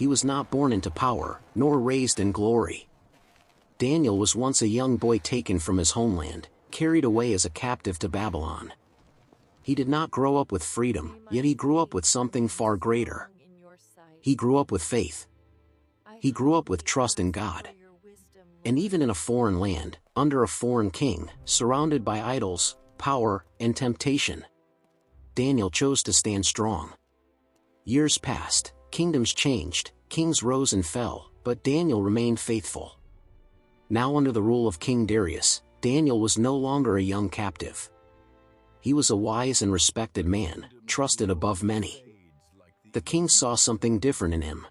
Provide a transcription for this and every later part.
He was not born into power, nor raised in glory. Daniel was once a young boy taken from his homeland, carried away as a captive to Babylon. He did not grow up with freedom, yet he grew up with something far greater. He grew up with faith. He grew up with trust in God. And even in a foreign land, under a foreign king, surrounded by idols, power, and temptation, Daniel chose to stand strong. Years passed, kingdoms changed, kings rose and fell, but Daniel remained faithful. Now under the rule of King Darius, Daniel was no longer a young captive. He was a wise and respected man, trusted above many. The king saw something different in him.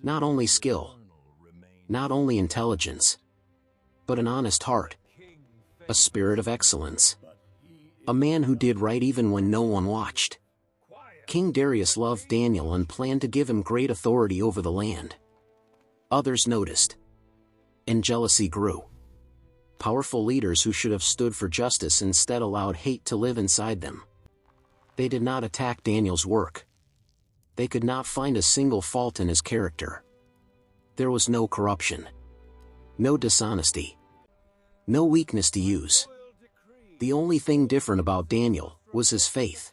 Not only skill, not only intelligence, but an honest heart, a spirit of excellence. A man who did right even when no one watched. King Darius loved Daniel and planned to give him great authority over the land. Others noticed, and jealousy grew. Powerful leaders who should have stood for justice instead allowed hate to live inside them. They did not attack Daniel's work. They could not find a single fault in his character. There was no corruption, no dishonesty, no weakness to use. The only thing different about Daniel was his faith.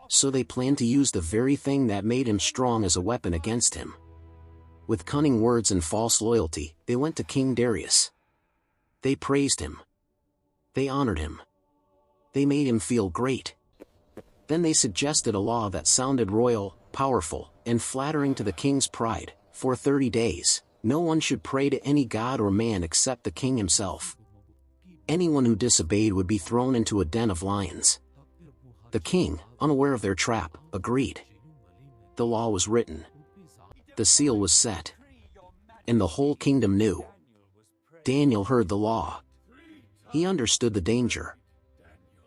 So they planned to use the very thing that made him strong as a weapon against him. With cunning words and false loyalty, they went to King Darius. They praised him. They honored him. They made him feel great. Then they suggested a law that sounded royal, powerful, and flattering to the king's pride. For 30 days, no one should pray to any god or man except the king himself. Anyone who disobeyed would be thrown into a den of lions. The king, unaware of their trap, agreed. The law was written. The seal was set. And the whole kingdom knew. Daniel heard the law. He understood the danger.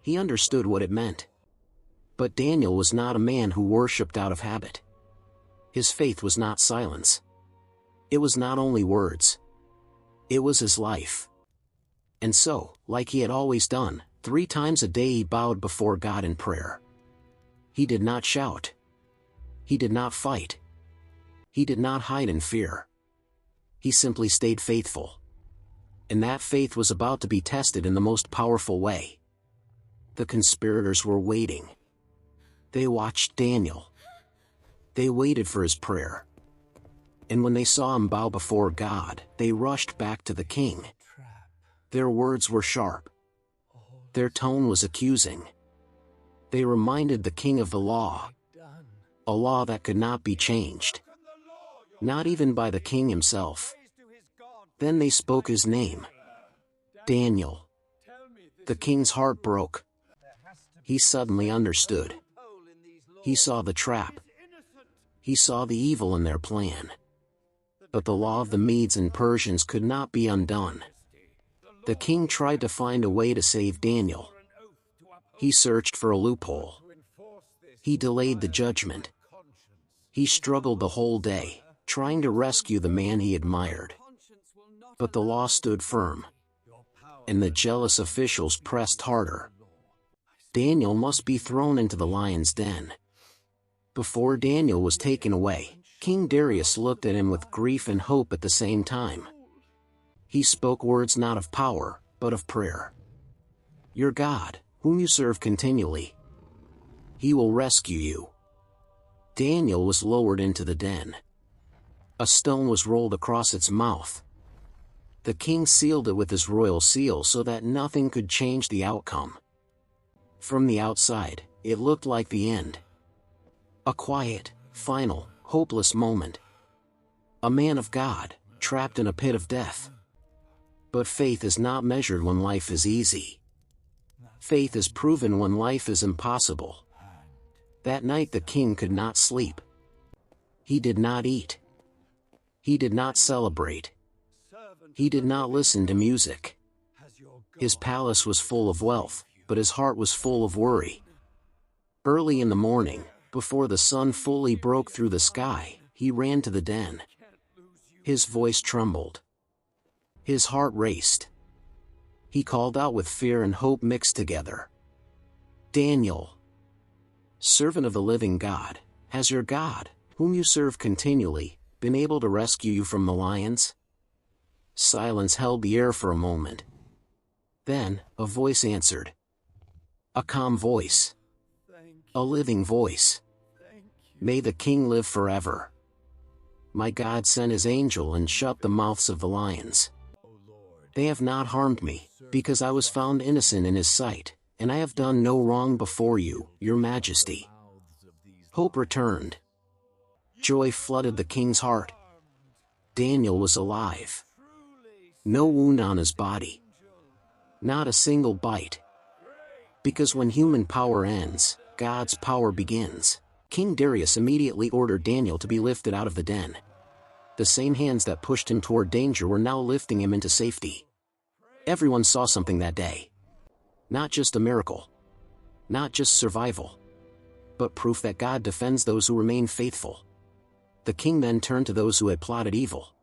He understood what it meant. But Daniel was not a man who worshipped out of habit. His faith was not silence. It was not only words. It was his life. And so, like he had always done, 3 times a day he bowed before God in prayer. He did not shout. He did not fight. He did not hide in fear. He simply stayed faithful. And that faith was about to be tested in the most powerful way. The conspirators were waiting. They watched Daniel. They waited for his prayer. And when they saw him bow before God, they rushed back to the king. Their words were sharp. Their tone was accusing. They reminded the king of the law. A law that could not be changed. Not even by the king himself. Then they spoke his name. Daniel. The king's heart broke. He suddenly understood. He saw the trap. He saw the evil in their plan. But the law of the Medes and Persians could not be undone. The king tried to find a way to save Daniel. He searched for a loophole. He delayed the judgment. He struggled the whole day, trying to rescue the man he admired. But the law stood firm. And the jealous officials pressed harder. Daniel must be thrown into the lion's den. Before Daniel was taken away, King Darius looked at him with grief and hope at the same time. He spoke words not of power, but of prayer. Your God, whom you serve continually, he will rescue you. Daniel was lowered into the den. A stone was rolled across its mouth. The king sealed it with his royal seal so that nothing could change the outcome. From the outside, it looked like the end. A quiet, final, hopeless moment. A man of God, trapped in a pit of death. But faith is not measured when life is easy. Faith is proven when life is impossible. That night the king could not sleep. He did not eat. He did not celebrate. He did not listen to music. His palace was full of wealth, but his heart was full of worry. Early in the morning, before the sun fully broke through the sky, he ran to the den. His voice trembled. His heart raced. He called out with fear and hope mixed together. Daniel, servant of the living God, has your God, whom you serve continually, been able to rescue you from the lions?" Silence held the air for a moment. Then, a voice answered. A calm voice. A living voice. "May the king live forever. My God sent his angel and shut the mouths of the lions. They have not harmed me, because I was found innocent in his sight, and I have done no wrong before you, your majesty." Hope returned. Joy flooded the king's heart. Daniel was alive. No wound on his body. Not a single bite. Because when human power ends, God's power begins. King Darius immediately ordered Daniel to be lifted out of the den. The same hands that pushed him toward danger were now lifting him into safety. Everyone saw something that day. Not just a miracle. Not just survival. But proof that God defends those who remain faithful. The king then turned to those who had plotted evil.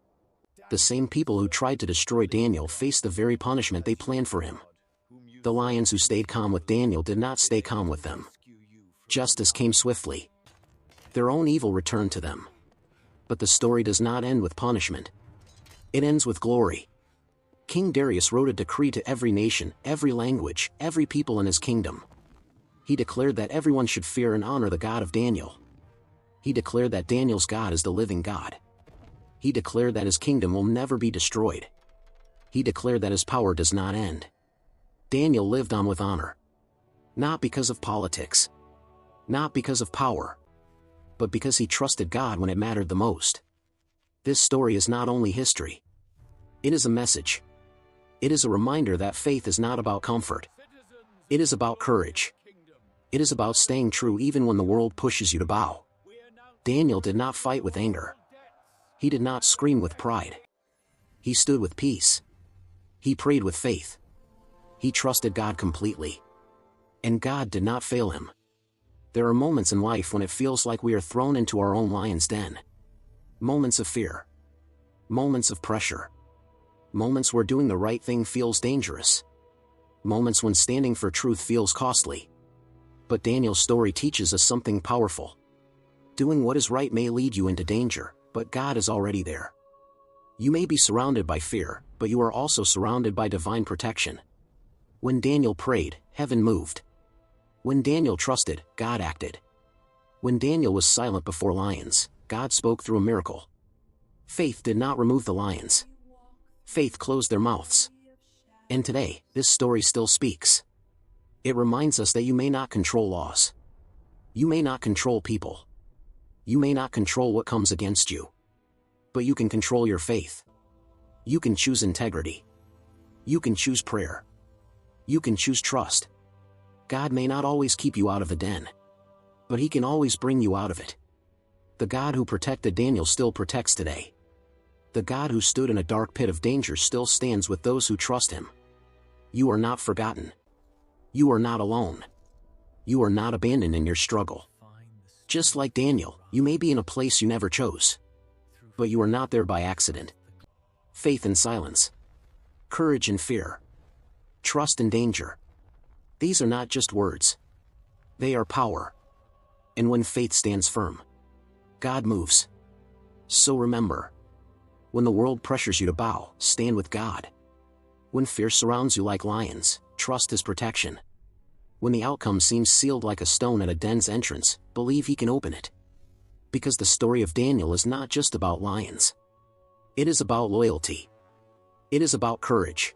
The same people who tried to destroy Daniel faced the very punishment they planned for him. The lions who stayed calm with Daniel did not stay calm with them. Justice came swiftly. Their own evil returned to them. But the story does not end with punishment. It ends with glory. King Darius wrote a decree to every nation, every language, every people in his kingdom. He declared that everyone should fear and honor the God of Daniel. He declared that Daniel's God is the living God. He declared that his kingdom will never be destroyed. He declared that his power does not end. Daniel lived on with honor. Not because of politics. Not because of power. But because he trusted God when it mattered the most. This story is not only history. It is a message. It is a reminder that faith is not about comfort. It is about courage. It is about staying true even when the world pushes you to bow. Daniel did not fight with anger. He did not scream with pride. He stood with peace. He prayed with faith. He trusted God completely. And God did not fail him. There are moments in life when it feels like we are thrown into our own lion's den. Moments of fear. Moments of pressure. Moments where doing the right thing feels dangerous. Moments when standing for truth feels costly. But Daniel's story teaches us something powerful. Doing what is right may lead you into danger, but God is already there. You may be surrounded by fear, but you are also surrounded by divine protection. When Daniel prayed, heaven moved. When Daniel trusted, God acted. When Daniel was silent before lions, God spoke through a miracle. Faith did not remove the lions. Faith closed their mouths. And today, this story still speaks. It reminds us that you may not control laws. You may not control people. You may not control what comes against you. But you can control your faith. You can choose integrity. You can choose prayer. You can choose trust. God may not always keep you out of the den. But he can always bring you out of it. The God who protected Daniel still protects today. The God who stood in a dark pit of danger still stands with those who trust him. You are not forgotten. You are not alone. You are not abandoned in your struggle. Just like Daniel, you may be in a place you never chose. But you are not there by accident. Faith in silence. Courage in fear. Trust in danger. These are not just words. They are power. And when faith stands firm, God moves. So remember, when the world pressures you to bow, stand with God. When fear surrounds you like lions, trust his protection. When the outcome seems sealed like a stone at a den's entrance, believe he can open it. Because the story of Daniel is not just about lions. It is about loyalty. It is about courage.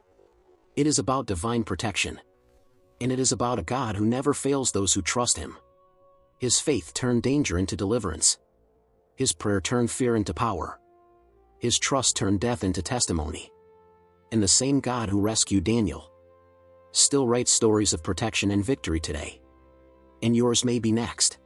It is about divine protection. And it is about a God who never fails those who trust him. His faith turned danger into deliverance. His prayer turned fear into power. His trust turned death into testimony. And the same God who rescued Daniel still writes stories of protection and victory today. And yours may be next.